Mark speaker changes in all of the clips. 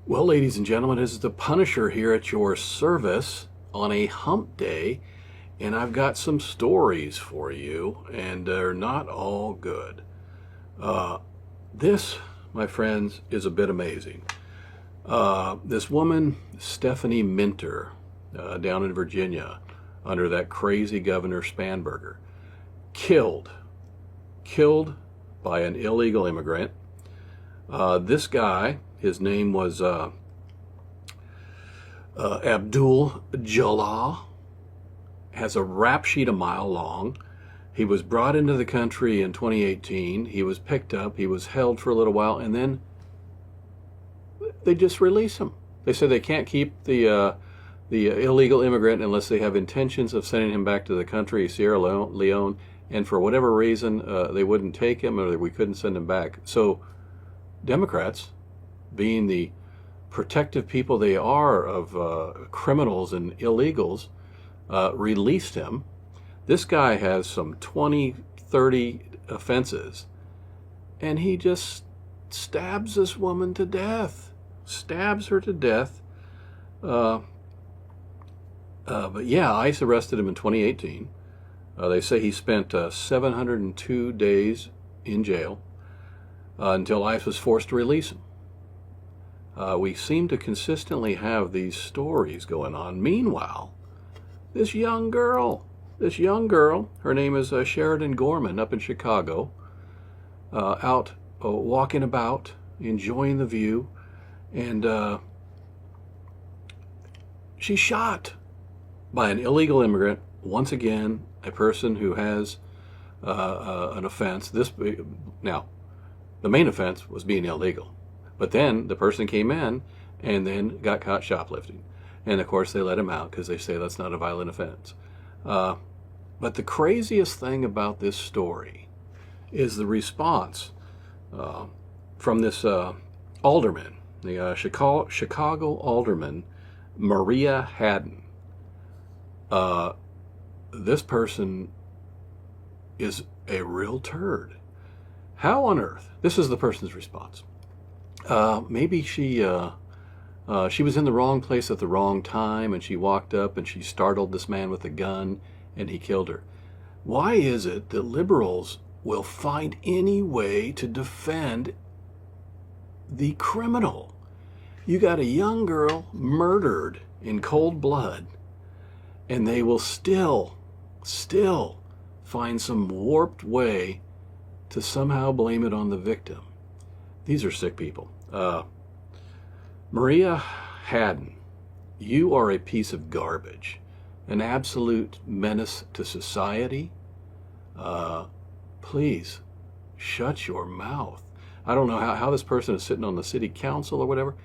Speaker 1: Well, ladies and gentlemen, this is the Punisher here at your service on a hump day, and I've got some stories for you, and they're not all good. Uh, this, my friends, is a bit amazing. This woman, Stephanie Minter, down in Virginia, under that crazy Governor Spanberger, killed, killed by an illegal immigrant. This guy, his name was Abdul Jalal, has a rap sheet a mile long. He was brought into the country in 2018. He was picked up. He was held for a little while, and then they just release him. They say they can't keep the illegal immigrant unless they have intentions of sending him back to the country, Sierra Leone, and for whatever reason they wouldn't take him, or we couldn't send him back. So Democrats, being the protective people they are of criminals and illegals, released him. This guy has some 20, 30 offenses, and he just stabs this woman to death. Stabs her to death. But yeah, ICE arrested him in 2018. They say he spent 702 days in jail until ICE was forced to release him. We seem to consistently have these stories going on. Meanwhile, this young girl, her name is Sheridan Gorman, up in Chicago, out walking about, enjoying the view, and she's shot by an illegal immigrant. Once again, a person who has an offense. Now, the main offense was being illegal. But then the person came in and then got caught shoplifting. And of course they let him out because they say that's not a violent offense. But the craziest thing about this story is the response from this alderman, the Chicago alderman, Maria Hadden. This person is a real turd. How on earth? This is the person's response. Maybe she was in the wrong place at the wrong time, and she walked up and she startled this man with a gun, and he killed her. Why is it that liberals will find any way to defend the criminal? You got a young girl murdered in cold blood, and they will still find some warped way to somehow blame it on the victim. These are sick people. Maria Hadden, you are a piece of garbage, an absolute menace to society. Please, shut your mouth. I don't know how this person is sitting on the city council or whatever.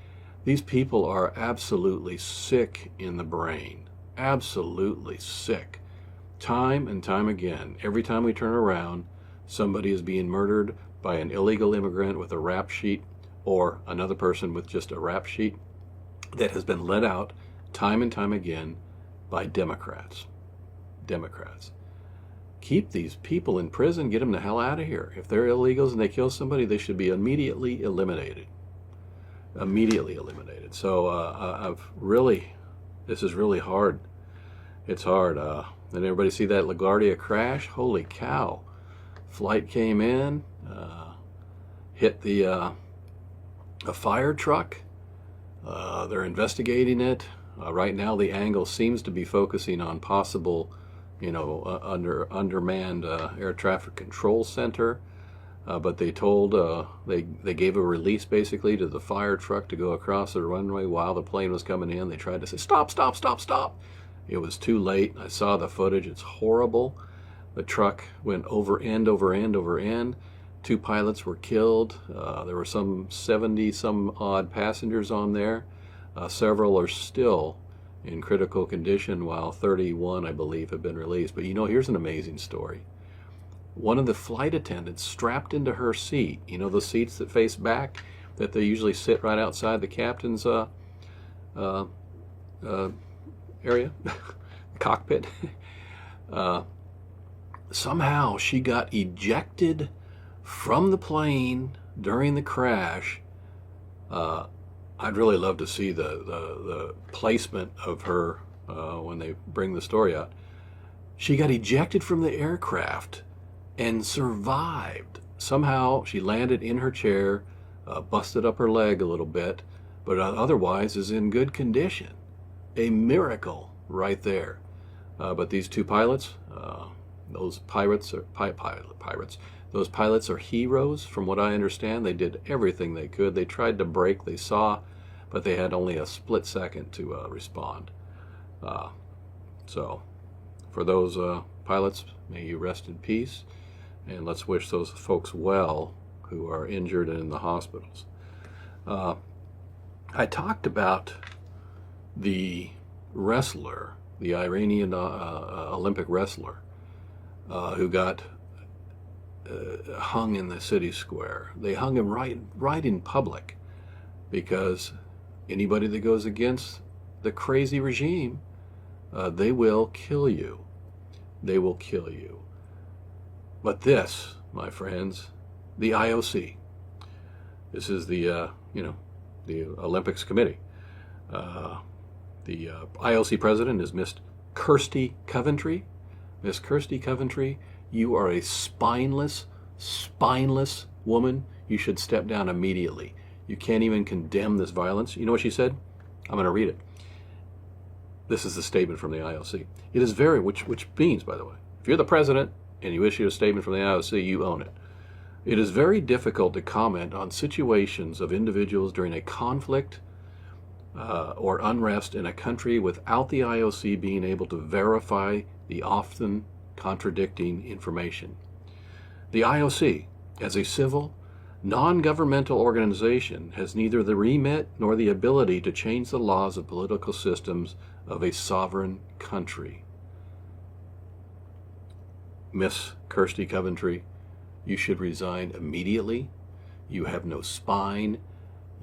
Speaker 1: These people are absolutely sick in the brain. Absolutely sick. Time and time again, every time we turn around, somebody is being murdered by an illegal immigrant with a rap sheet, or another person with just a rap sheet that has been let out time and time again by Democrats. Democrats. Keep these people in prison, get them the hell out of here. If they're illegals and they kill somebody, they should be immediately eliminated. Immediately eliminated. So this is really hard. It's hard. Did everybody see that LaGuardia crash? Holy cow. Flight came in, hit a fire truck. They're investigating it. Right now the angle seems to be focusing on possible, undermanned air traffic control center. But they told, they gave a release basically to the fire truck to go across the runway while the plane was coming in. They tried to say, stop, stop, stop, stop. It was too late. I saw the footage. It's horrible. The truck went over end, over end, over end. 2 pilots were killed. There were some 70 some odd passengers on there. Several are still in critical condition, while 31, I believe, have been released. But here's an amazing story. One of the flight attendants strapped into her seat, the seats that face back, that they usually sit right outside the captain's area, cockpit. Somehow she got ejected from the plane during the crash I'd really love to see the placement of her when they bring the story out. She got ejected from the aircraft and survived. Somehow she landed in her chair, busted up her leg a little bit, but otherwise is in good condition. A miracle right there. But these two pilots, those pirates are pirates. Those pilots are heroes, from what I understand. They did everything they could. They tried to brake. They saw, but they had only a split second to respond. So, for those pilots, may you rest in peace, and let's wish those folks well who are injured and in the hospitals. I talked about the wrestler, the Iranian Olympic wrestler, who got hung in the city square. They hung him right in public, because anybody that goes against the crazy regime, they will kill you. They will kill you. But this, my friends, the IOC, this is the the Olympics Committee. The IOC president is Miss Kirsty Coventry. Miss Kirsty Coventry, you are a spineless woman. You should step down immediately. You can't even condemn this violence. You know what she said? I'm going to read it. This is the statement from the IOC. It is very, which means, by the way, if you're the president and you issue a statement from the IOC, you own it. It is very difficult to comment on situations of individuals during a conflict or unrest in a country without the IOC being able to verify the often contradicting information. The IOC, as a civil, non-governmental organization, has neither the remit nor the ability to change the laws of political systems of a sovereign country. Miss Kirsty Coventry, you should resign immediately. You have no spine.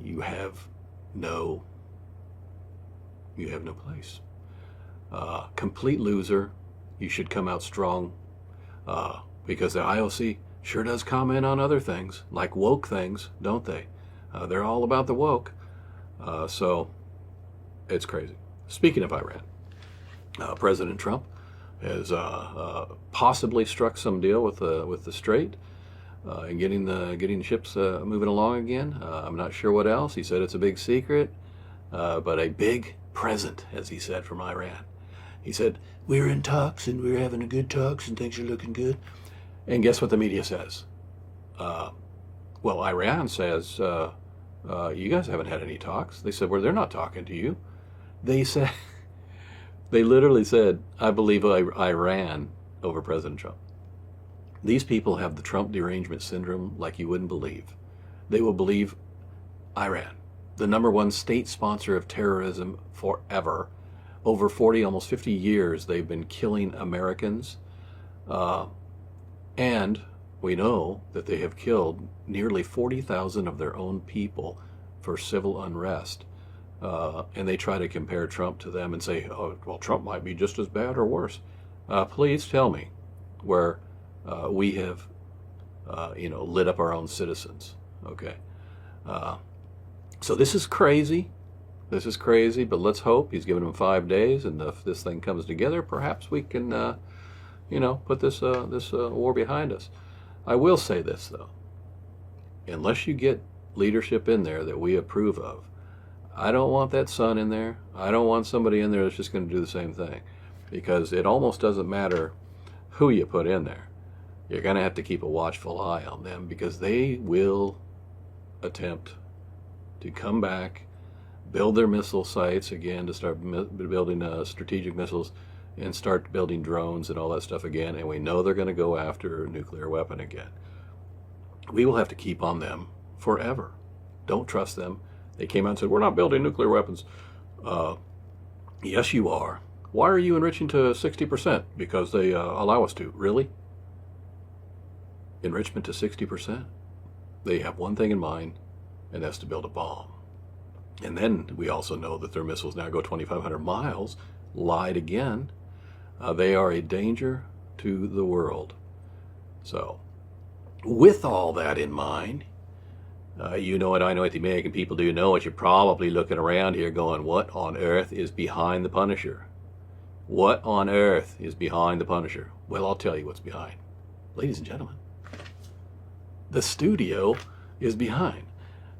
Speaker 1: You have no place. Complete loser. You should come out strong, because the IOC sure does comment on other things, like woke things, don't they? They're all about the woke. So it's crazy. Speaking of Iran, President Trump has possibly struck some deal with the Strait and getting the ships moving along again. I'm not sure what else. He said it's a big secret, but a big present, as he said, from Iran. He said, we're in talks and we're having a good talks and things are looking good. And guess what the media says? Well, Iran says, you guys haven't had any talks. They said, well, they're not talking to you. They said, they literally said, I believe Iran over President Trump. These people have the Trump derangement syndrome like you wouldn't believe. They will believe Iran, the #1 state sponsor of terrorism forever. Over 40, almost 50 years, they've been killing Americans. And we know that they have killed nearly 40,000 of their own people for civil unrest. And they try to compare Trump to them and say, oh, well, Trump might be just as bad or worse. Please tell me where we have, lit up our own citizens. Okay. So this is crazy. This is crazy, but let's hope he's given them 5 days, and if this thing comes together, perhaps we can, put this war behind us. I will say this, though. Unless you get leadership in there that we approve of, I don't want that son in there. I don't want somebody in there that's just going to do the same thing, because it almost doesn't matter who you put in there. You're going to have to keep a watchful eye on them, because they will attempt to come back, build their missile sites again, to start building strategic missiles, and start building drones and all that stuff again. And we know they're going to go after a nuclear weapon again. We will have to keep on them forever. Don't trust them. They came out and said, we're not building nuclear weapons. Yes, you are. Why are you enriching to 60%? Because they allow us to. Really? Enrichment to 60%? They have one thing in mind, and that's to build a bomb. And then we also know that their missiles now go 2,500 miles. Lied again. They are a danger to the world. So, with all that in mind, You know it, I know it, the American people do know it. You're probably looking around here going, what on earth is behind the Punisher? What on earth is behind the Punisher? Well, I'll tell you what's behind. Ladies and gentlemen, the studio is behind.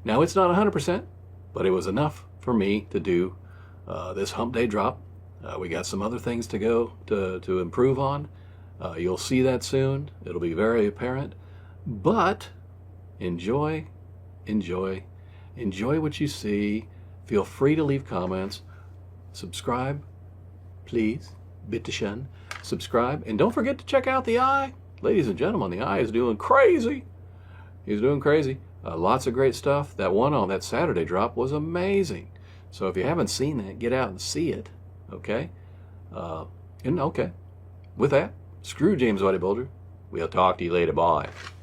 Speaker 1: Now, it's not 100%, but it was enough for me to do this hump day drop. We got some other things to go to improve on. You'll see that soon. It'll be very apparent. But enjoy what you see. Feel free to leave comments. Subscribe, please. Bitteschön. Subscribe. And don't forget to check out the Eye. Ladies and gentlemen, the Eye is doing crazy. He's doing crazy. Lots of great stuff. That one on that Saturday drop was amazing. So if you haven't seen that, get out and see it. Okay? And okay. With that, screw James Whitey Bulger. We'll talk to you later. Bye.